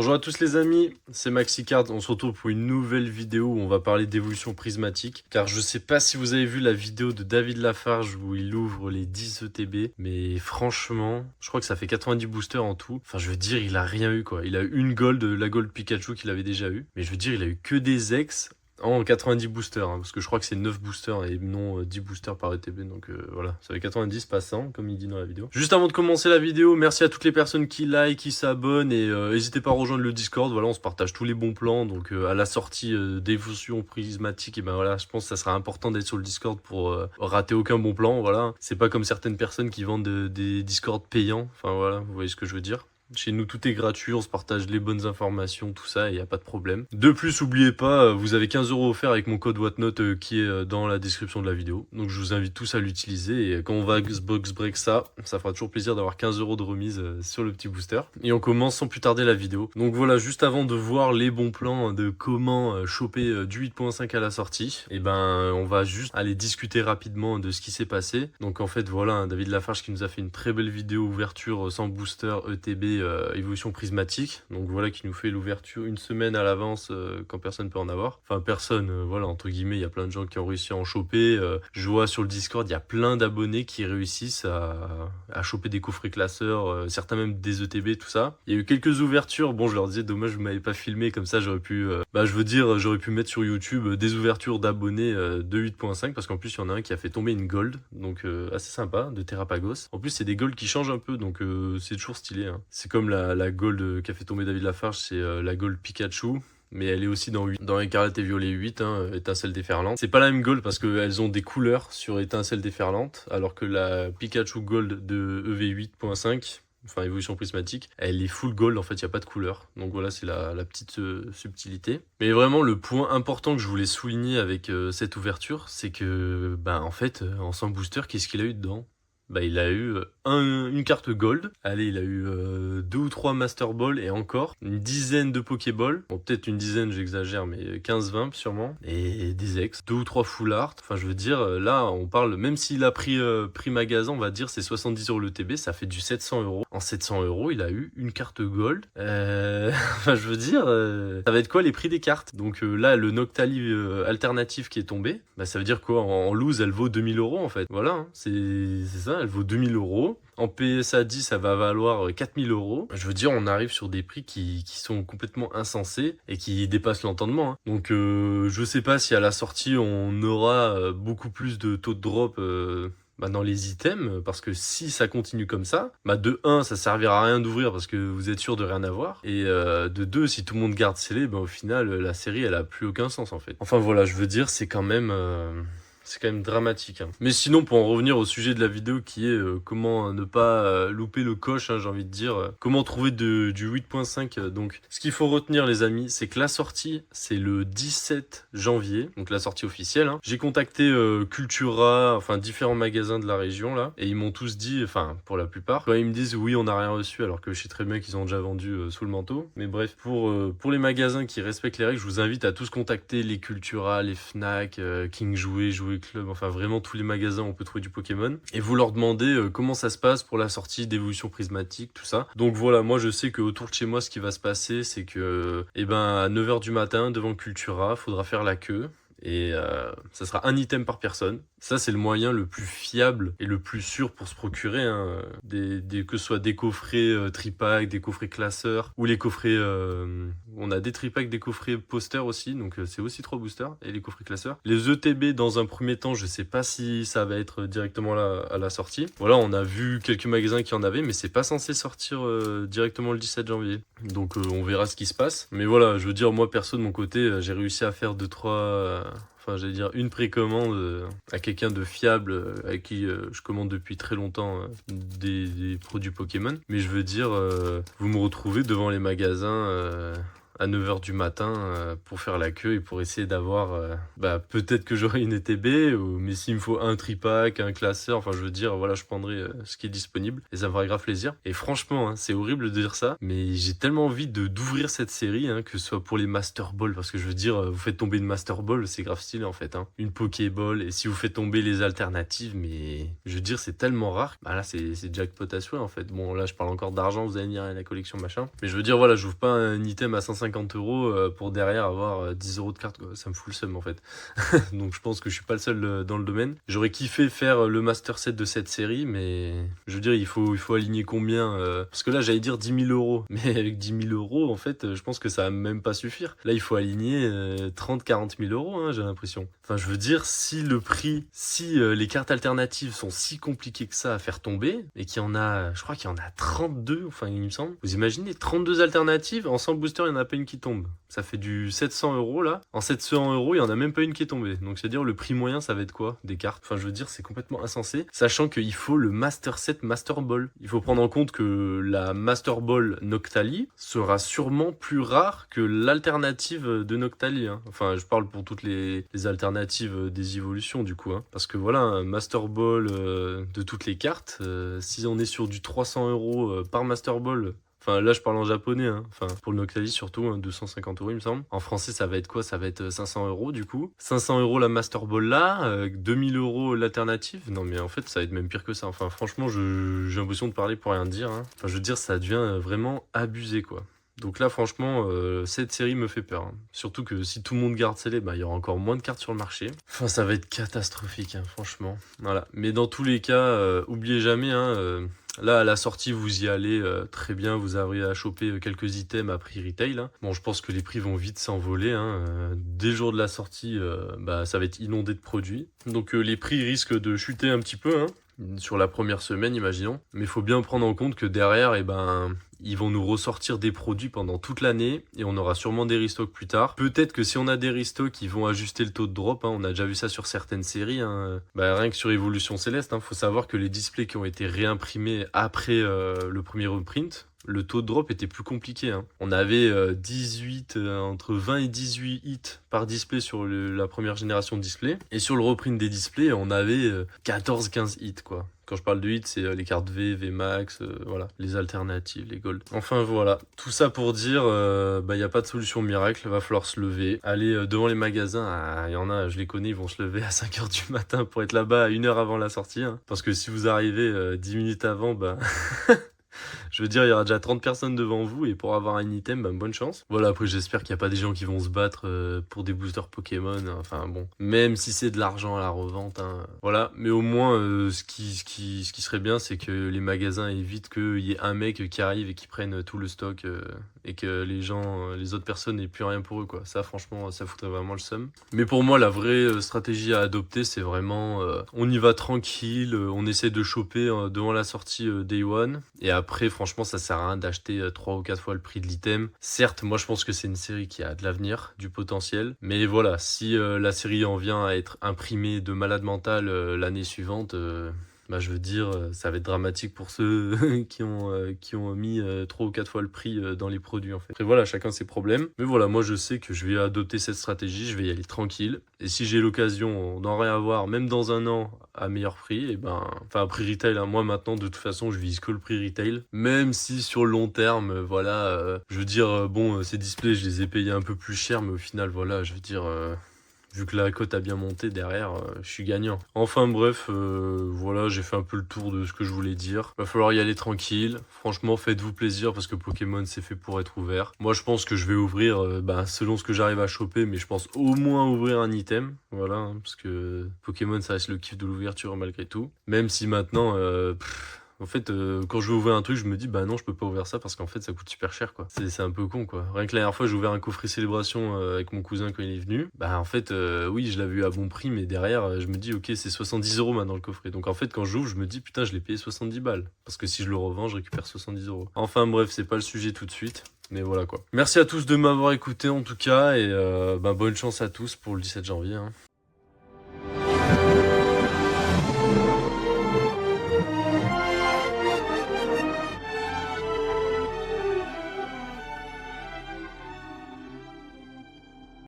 Bonjour à tous les amis, c'est MaxiCard, on se retrouve pour une nouvelle vidéo où on va parler d'évolution prismatique. Car je sais pas si vous avez vu la vidéo de David Lafarge où il ouvre les 10 ETB, mais franchement, je crois que ça fait 90 boosters en tout. Enfin je veux dire, il a rien eu quoi. Il a eu une gold, la gold Pikachu qu'il avait déjà eu. Mais je veux dire, il a eu que des ex en 90 boosters, hein, parce que je crois que c'est 9 boosters et non 10 boosters par ETB, donc voilà, ça fait 90 pas 100 comme il dit dans la vidéo. Juste avant de commencer la vidéo, merci à toutes les personnes qui like, qui s'abonnent et n'hésitez pas à rejoindre le Discord, voilà, on se partage tous les bons plans, donc à la sortie d'évolution prismatique, et ben voilà, je pense que ça sera important d'être sur le Discord pour rater aucun bon plan, voilà. C'est pas comme certaines personnes qui vendent des Discord payants, enfin voilà, vous voyez ce que je veux dire. Chez nous, tout est gratuit, on se partage les bonnes informations, tout ça, et il n'y a pas de problème. De plus, n'oubliez pas, vous avez 15 € offerts avec mon code Whatnot qui est dans la description de la vidéo. Donc je vous invite tous à l'utiliser, et quand on va box break ça fera toujours plaisir d'avoir 15 € de remise sur le petit booster. Et on commence sans plus tarder la vidéo. Donc voilà, juste avant de voir les bons plans de comment choper du 8.5 à la sortie, et ben on va juste aller discuter rapidement de ce qui s'est passé. Donc en fait, voilà, David Lafarge qui nous a fait une très belle vidéo ouverture sans booster ETB évolution prismatique, donc voilà, qui nous fait l'ouverture une semaine à l'avance quand personne peut en avoir, enfin personne, voilà, entre guillemets, il y a plein de gens qui ont réussi à en choper. Je vois sur le Discord, il y a plein d'abonnés qui réussissent à choper des coffrets classeurs, certains même des ETB, tout ça. Il y a eu quelques ouvertures, bon je leur disais dommage vous m'avez pas filmé, comme ça j'aurais pu je veux dire, j'aurais pu mettre sur YouTube des ouvertures d'abonnés de 8.5, parce qu'en plus il y en a un qui a fait tomber une gold, donc assez sympa, de Terrapagos. En plus c'est des golds qui changent un peu, donc c'est toujours stylé, hein. C'est comme la gold qu'a fait tomber David Lafarge, c'est la gold Pikachu. Mais elle est aussi dans Écarlate et Violet 8, hein, Étincelle déferlante. C'est pas la même gold parce qu'elles ont des couleurs sur Étincelle déferlante, alors que la Pikachu Gold de EV8.5, enfin évolution prismatique, elle est full gold, en fait, il n'y a pas de couleur. Donc voilà, c'est la petite subtilité. Mais vraiment, le point important que je voulais souligner avec cette ouverture, c'est que, en fait, en 100 booster, qu'est-ce qu'il a eu dedans? Il a eu une carte gold. Allez, il a eu 2 ou 3 Master Ball et encore une dizaine de Pokéball. Bon, peut-être une dizaine, j'exagère, mais 15-20 sûrement. Et des ex, 2 ou 3 full art. Enfin, je veux dire, là, on parle, même s'il a pris magasin, on va dire, c'est 70 € le TB, ça fait du 700 €. En 700 €, il a eu une carte gold. Enfin, je veux dire, ça va être quoi les prix des cartes? Donc là, le Noctali alternatif qui est tombé, ça veut dire quoi? En loose, elle vaut 2000 € en fait. Voilà, hein, c'est ça, elle vaut 2000 €. En PSA 10, ça va valoir 4000 €. Je veux dire, on arrive sur des prix qui sont complètement insensés et qui dépassent l'entendement, hein. Donc, je sais pas si à la sortie, on aura beaucoup plus de taux de drop dans les items, parce que si ça continue comme ça, de 1, ça servira à rien d'ouvrir parce que vous êtes sûr de rien avoir. Et de 2, si tout le monde garde scellé, au final, la série, elle a plus aucun sens en fait. Enfin voilà, je veux dire, c'est quand même dramatique, hein. Mais sinon, pour en revenir au sujet de la vidéo qui est comment ne pas louper le coche, hein, j'ai envie de dire, comment trouver du 8.5. Donc, ce qu'il faut retenir, les amis, c'est que la sortie, c'est le 17 janvier, donc la sortie officielle, hein. J'ai contacté Cultura, enfin différents magasins de la région, là, et ils m'ont tous dit, enfin, pour la plupart, quand ils me disent oui, on n'a rien reçu, alors que je sais très bien qu'ils ont déjà vendu sous le manteau. Mais bref, pour les magasins qui respectent les règles, je vous invite à tous contacter les Cultura, les Fnac, King Jouet Club, enfin vraiment tous les magasins où on peut trouver du Pokémon, et vous leur demandez comment ça se passe pour la sortie d'évolution prismatique, tout ça. Donc voilà, moi je sais que autour de chez moi, ce qui va se passer, c'est que à 9 h du matin, devant Cultura, faudra faire la queue. Et ça sera un item par personne. Ça, c'est le moyen le plus fiable et le plus sûr pour se procurer, hein, que ce soit des coffrets tripack, des coffrets classeurs, ou les coffrets... on a des tripack, des coffrets posters aussi, donc c'est aussi 3 boosters, et les coffrets classeurs. Les ETB, dans un premier temps, je sais pas si ça va être directement là à la sortie. Voilà, on a vu quelques magasins qui en avaient, mais c'est pas censé sortir directement le 17 janvier. Donc on verra ce qui se passe. Mais voilà, je veux dire, moi perso de mon côté, j'ai réussi à faire 2-3... Enfin, j'allais dire une précommande à quelqu'un de fiable avec qui je commande depuis très longtemps des produits Pokémon. Mais je veux dire, vous me retrouvez devant les magasins à 9h du matin pour faire la queue et pour essayer d'avoir... peut-être que j'aurai une ETB, mais s'il me faut un tripack, un classeur, enfin je veux dire, voilà, je prendrai ce qui est disponible et ça me fera grave plaisir. Et franchement, hein, c'est horrible de dire ça, mais j'ai tellement envie d'ouvrir cette série, hein, que ce soit pour les Master Ball, parce que je veux dire, vous faites tomber une Master Ball, c'est grave stylé en fait. Hein. Une Pokéball, et si vous faites tomber les alternatives, mais je veux dire, c'est tellement rare. Bah là, c'est jackpot à souhait en fait. Bon, là, je parle encore d'argent, vous allez me dire, la collection machin. Mais je veux dire, voilà, j'ouvre pas un item à 150 euros pour derrière avoir 10 euros de carte, quoi. Ça me fout le seum en fait. Donc je pense que je suis pas le seul dans le domaine. J'aurais kiffé faire le master set de cette série, mais je veux dire, il faut aligner combien parce que là, j'allais dire 10 000 euros. Mais avec 10 000 euros, en fait, je pense que ça va même pas suffire. Là, il faut aligner 30-40 000 euros, hein, j'ai l'impression. Enfin, je veux dire, si le prix, si les cartes alternatives sont si compliquées que ça à faire tomber, et qu'il y en a, je crois qu'il y en a 32, enfin, il me semble. Vous imaginez, 32 alternatives, en 100 boosters, il n'y en a pas une qui tombe. Ça fait du 700 euros là. En 700 euros, il n'y en a même pas une qui est tombée. Donc, c'est-à-dire, le prix moyen, ça va être quoi des cartes? Enfin, je veux dire, c'est complètement insensé. Sachant qu'il faut le Master Set Master Ball. Il faut prendre en compte que la Master Ball Noctali sera sûrement plus rare que l'alternative de Noctali. Hein. Enfin, je parle pour toutes les alternatives des évolutions, du coup. Hein. Parce que voilà, un Master Ball de toutes les cartes, si on est sur du 300 euros par Master Ball. Enfin, là, je parle en japonais, hein. Enfin, pour le Noctali, surtout, hein, 250 euros, il me semble. En français, ça va être quoi? Ça va être 500 euros, du coup. 500 euros la Master Ball là, 2000 euros l'alternative. Non, mais en fait, ça va être même pire que ça. Enfin, franchement, j'ai l'impression de parler pour rien dire, hein. Enfin, je veux dire, ça devient vraiment abusé, quoi. Donc là, franchement, cette série me fait peur. Hein. Surtout que si tout le monde garde scellé, il y aura encore moins de cartes sur le marché. Enfin, ça va être catastrophique, hein, franchement. Voilà. Mais dans tous les cas, oubliez jamais, hein, là, à la sortie, vous y allez très bien, vous arrivez à choper quelques items à prix retail. Hein. Bon, je pense que les prix vont vite s'envoler. Hein. Dès le jour de la sortie, ça va être inondé de produits. Donc les prix risquent de chuter un petit peu, hein, sur la première semaine, imaginons. Mais il faut bien prendre en compte que derrière, ils vont nous ressortir des produits pendant toute l'année et on aura sûrement des restocks plus tard. Peut-être que si on a des restocks, ils vont ajuster le taux de drop. Hein. On a déjà vu ça sur certaines séries. Hein. Rien que sur Evolution Céleste, faut savoir que les displays qui ont été réimprimés après le premier reprint, le taux de drop était plus compliqué. Hein. On avait entre 20 et 18 hits par display sur la première génération de display. Et sur le reprint des displays, on avait 14-15 hits, quoi. Quand je parle de hits, c'est les cartes V, VMAX, voilà, les alternatives, les gold. Enfin voilà, tout ça pour dire, il n'y a pas de solution miracle, va falloir se lever. Aller devant les magasins, il y en a, je les connais, ils vont se lever à 5h du matin pour être là-bas à 1h avant la sortie. Hein. Parce que si vous arrivez 10 minutes avant, je veux dire, il y aura déjà 30 personnes devant vous et pour avoir un item, bonne chance. Voilà, après j'espère qu'il n'y a pas des gens qui vont se battre pour des boosters Pokémon. Enfin bon, même si c'est de l'argent à la revente. Hein, voilà, mais au moins ce qui serait bien, c'est que les magasins évitent qu'il y ait un mec qui arrive et qui prenne tout le stock et que les autres personnes n'aient plus rien pour eux, quoi. Ça, franchement, ça foutrait vraiment le seum. Mais pour moi, la vraie stratégie à adopter, c'est vraiment on y va tranquille, on essaie de choper devant la sortie Day One et après, franchement, ça sert à rien d'acheter 3 ou 4 fois le prix de l'item. Certes, moi je pense que c'est une série qui a de l'avenir, du potentiel. Mais voilà, si la série en vient à être imprimée de malade mental l'année suivante, je veux dire, ça va être dramatique pour ceux qui ont mis 3 ou 4 fois le prix dans les produits, en fait. Après, voilà, chacun ses problèmes. Mais voilà, moi, je sais que je vais adopter cette stratégie, je vais y aller tranquille. Et si j'ai l'occasion d'en réavoir, même dans un an, à meilleur prix, à prix retail, hein, moi, maintenant, de toute façon, je vise que le prix retail. Même si, sur le long terme, je veux dire, ces displays, je les ai payés un peu plus cher, mais au final, voilà, je veux dire... vu que la cote a bien monté derrière, je suis gagnant. Enfin bref, voilà, j'ai fait un peu le tour de ce que je voulais dire. Va falloir y aller tranquille. Franchement, faites-vous plaisir parce que Pokémon, c'est fait pour être ouvert. Moi, je pense que je vais ouvrir selon ce que j'arrive à choper, mais je pense au moins ouvrir un item. Voilà, hein, parce que Pokémon, ça reste le kiff de l'ouverture malgré tout. Même si maintenant... en fait, quand je veux ouvrir un truc, je me dis, non, je peux pas ouvrir ça parce qu'en fait, ça coûte super cher, quoi. C'est un peu con, quoi. Rien que la dernière fois, j'ai ouvert un coffret célébration avec mon cousin quand il est venu. En fait, oui, je l'avais eu à bon prix, mais derrière, je me dis, ok, c'est 70 euros maintenant le coffret. Donc en fait, quand j'ouvre, je me dis, putain, je l'ai payé 70 balles. Parce que si je le revends, je récupère 70 euros. Enfin bref, c'est pas le sujet tout de suite. Mais voilà, quoi. Merci à tous de m'avoir écouté, en tout cas, et bonne chance à tous pour le 17 janvier. Hein.